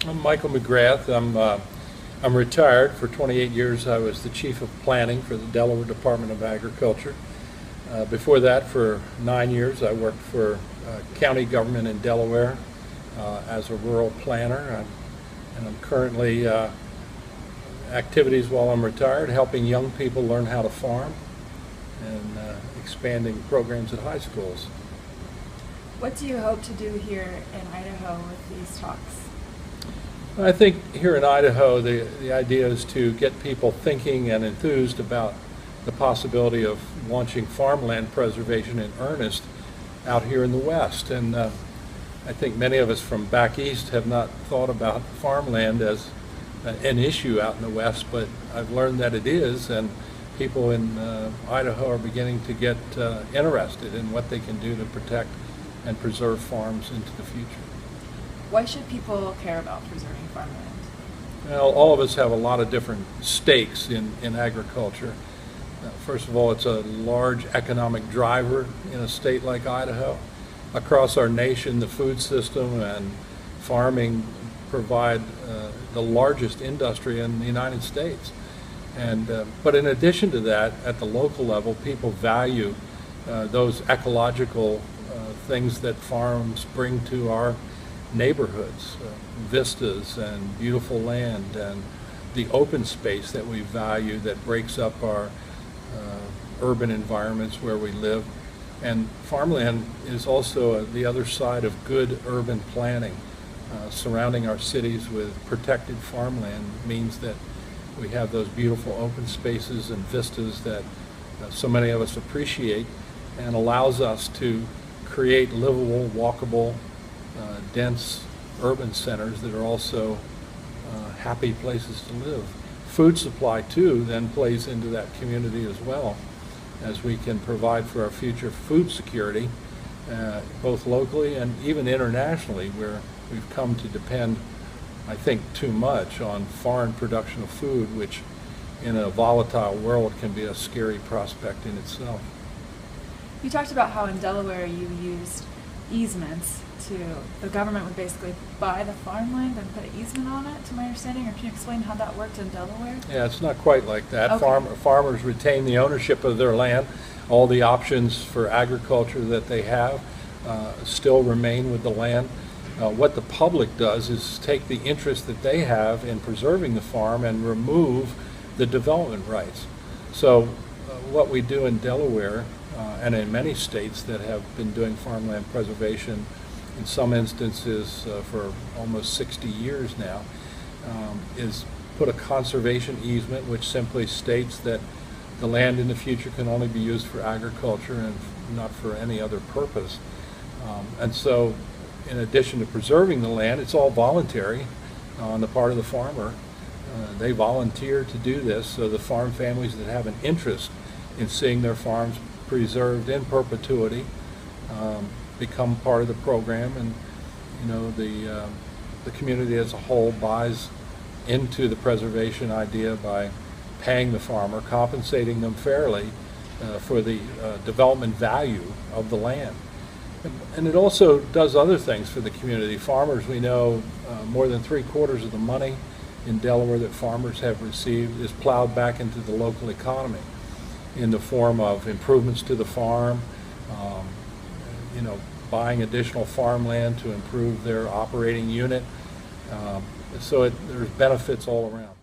I'm Michael McGrath. I'm retired. For 28 years I was the Chief of Planning for the Delaware Department of Agriculture. Before that, for 9 years, I worked for county government in Delaware as a rural planner. And I'm currently activities while I'm retired, helping young people learn how to farm and expanding programs at high schools. What do you hope to do here in Idaho with these talks? I think here in Idaho, the idea is to get people thinking and enthused about the possibility of launching farmland preservation in earnest out here in the West. And I think many of us from back east have not thought about farmland as an issue out in the West, but I've learned that it is, and people in Idaho are beginning to get interested in what they can do to protect and preserve farms into the future. Why should people care about preserving farmland? Well, all of us have a lot of different stakes in agriculture. First of all, it's a large economic driver in a state like Idaho. Across our nation, the food system and farming provide the largest industry in the United States. But in addition to that, at the local level, people value those ecological things that farms bring to our neighborhoods, vistas and beautiful land and the open space that we value that breaks up our urban environments where we live. And farmland is also the other side of good urban planning. Surrounding our cities with protected farmland means that we have those beautiful open spaces and vistas that so many of us appreciate, and allows us to create livable, walkable, dense urban centers that are also happy places to live. Food supply too then plays into that community as well, as we can provide for our future food security, both locally and even internationally, where we've come to depend, I think, too much on foreign production of food, which in a volatile world can be a scary prospect in itself. You talked about how in Delaware you used easements the government would basically buy the farmland and put an easement on it, to my understanding, or can you explain how that worked in Delaware? Yeah, it's not quite like that. Okay. Farmers retain the ownership of their land. All the options for agriculture that they have still remain with the land. What the public does is take the interest that they have in preserving the farm and remove the development rights. So what we do in Delaware and in many states that have been doing farmland preservation in some instances for almost 60 years now, is put a conservation easement which simply states that the land in the future can only be used for agriculture and not for any other purpose. And so in addition to preserving the land, it's all voluntary on the part of the farmer. They volunteer to do this, so the farm families that have an interest in seeing their farms preserved in perpetuity become part of the program, and the community as a whole buys into the preservation idea by paying the farmer, compensating them fairly for the development value of the land. And it also does other things for the community. Farmers, we know, more than 3/4 of the money in Delaware that farmers have received is plowed back into the local economy in the form of improvements to the farm, buying additional farmland to improve their operating unit. So there's benefits all around.